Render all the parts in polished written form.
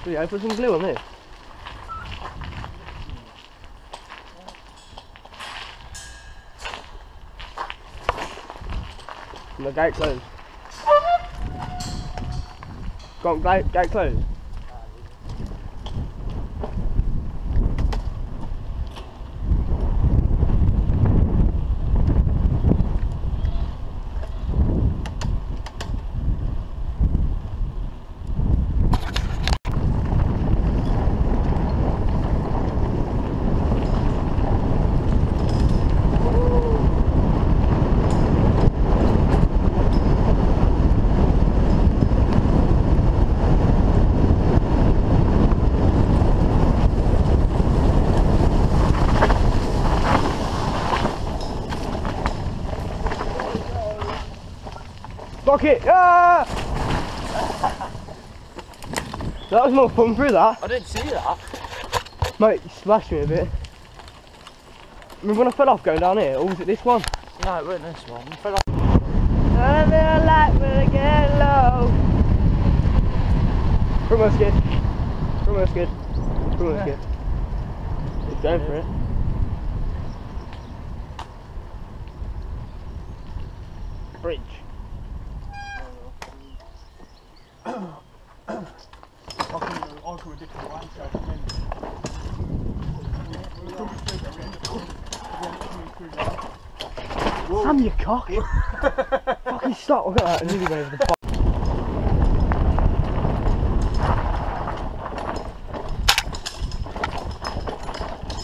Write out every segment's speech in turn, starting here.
Yeah, put some glue on this. And the gate closed. Got gate closed. Bucket! Ah! That was more fun through that. I didn't see that. Mate, you splashed me a bit. Remember when I fell off going down here, or was it this one? No, it wasn't this one. I fell off. I feel like when I get low. From us, kid. From us, kid. From us, kid. He's going for it. Bridge. I'll come a different way, Sam, you cock! Fucking stop, look at that, nearly went over the fuck.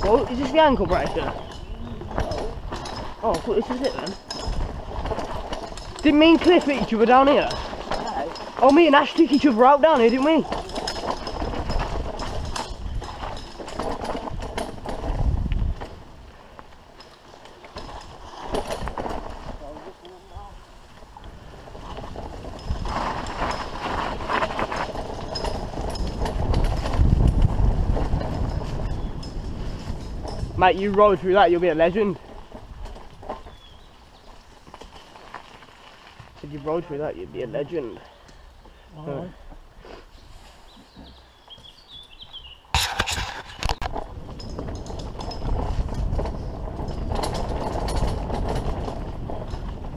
Well, is this the ankle bracer? Oh, I thought this was it then. Didn't me and Cliff hit each other down here? No. Oh, me and Ash took each other out down here, didn't we? Mate, you rode through that, you'll be a legend. If you rode through that, you'd be a legend. Alright.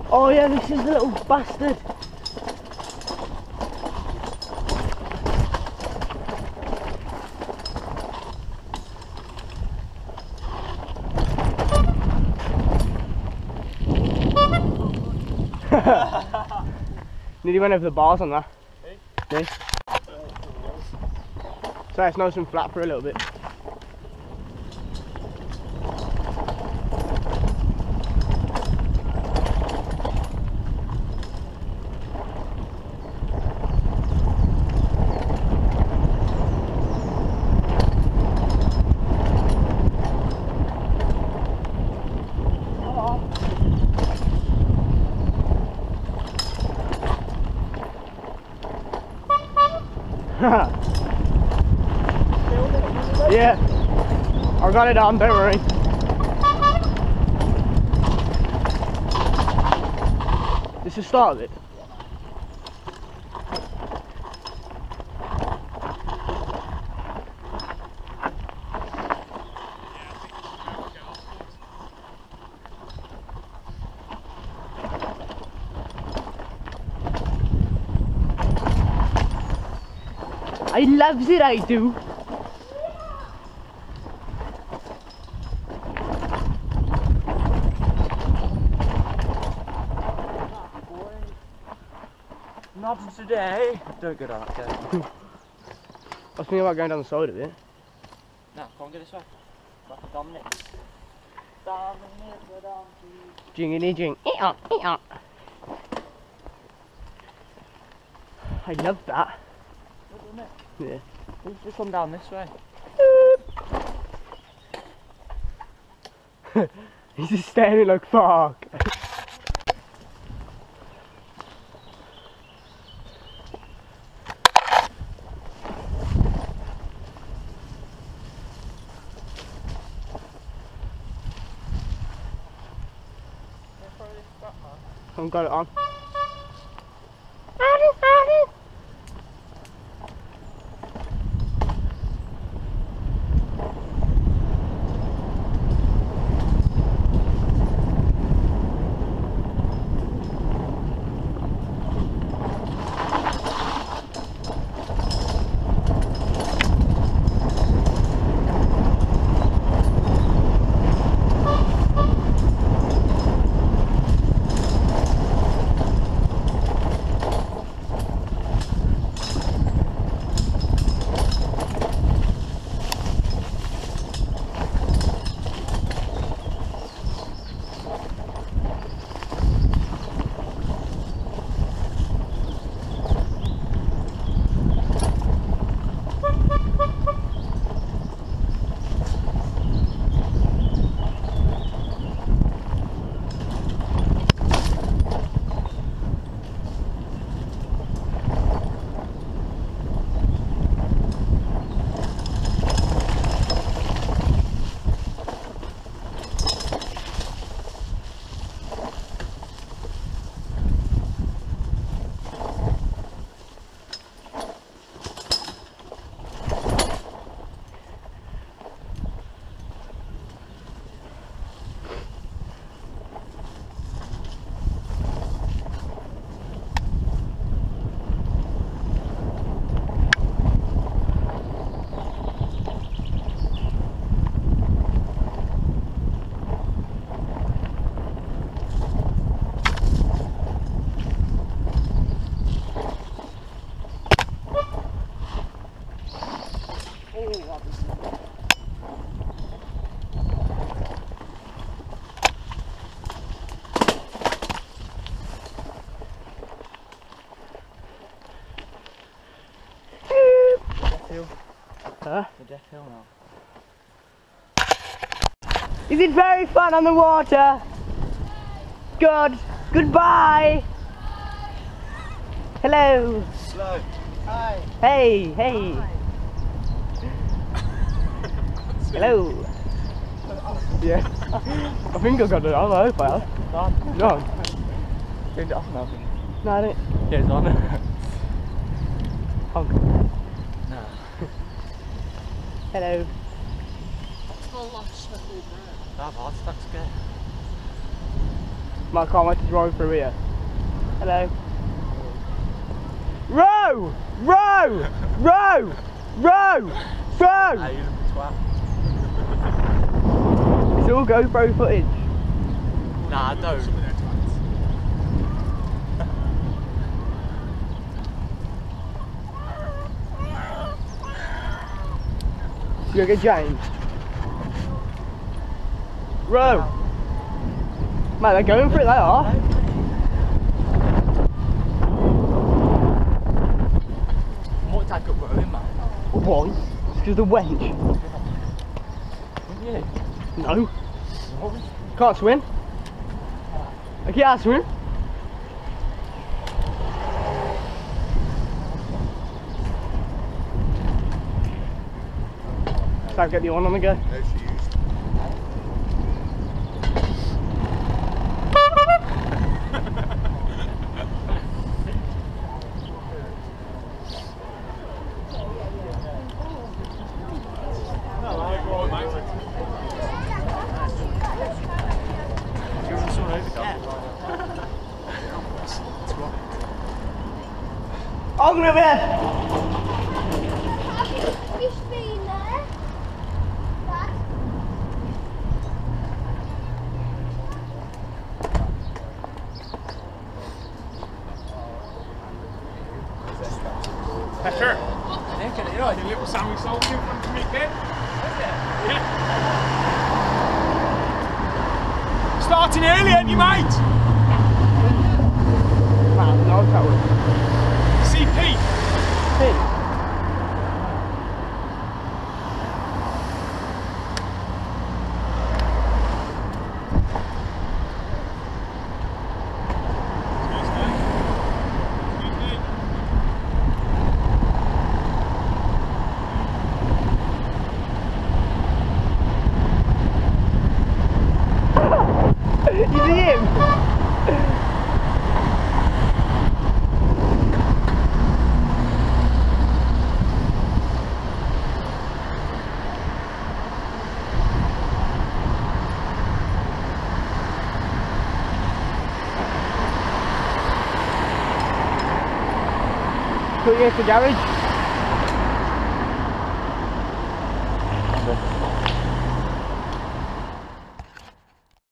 Oh yeah, this is the little bastard. Nearly went over the bars on that. See? So it's nice and flat for a little bit. Yeah, I got it on, don't worry. This is the start of it. I loves it, I do. Knobs today. Don't go down that gate. I was thinking about going down the side of it. No, go on, go this way. Back to Dominic. Dominic, go down to... Jingity jing. I love that. Yeah. Let's just come down this way. He's just staring like fuck. I've got it on. hill. Huh? The death hill now. Is it very fun on the water? Good. Goodbye. Hello. Slow. Hi. Hey, hey. Hi. Hello. Yeah. I think I got it on. I hope I have. It's on. It's on. Turned it off now. No, I didn't. Yeah, it's on. Honk. No. Hello. That heart attack's good. I can't wait to drive through here. Hello. Row! Row! Row! Row! Row! Hey, you look twat. It's all GoPro footage. Nah, I don't. You gonna get James? Row! Mate, they're going for it, they are. Might take up rowing, man. Why? It's because the wench. Yeah. No. Can't swim. I can't swim. Can't get the one on the go. No shoes. I'm gonna be. Fish been there? Dad? Pecker. Yeah, the little sandwich sold in front of me, kid. Yeah. Starting early, ain't you, mate? Man, no tower. See Pete. Hey. You see him? Put you in the garage.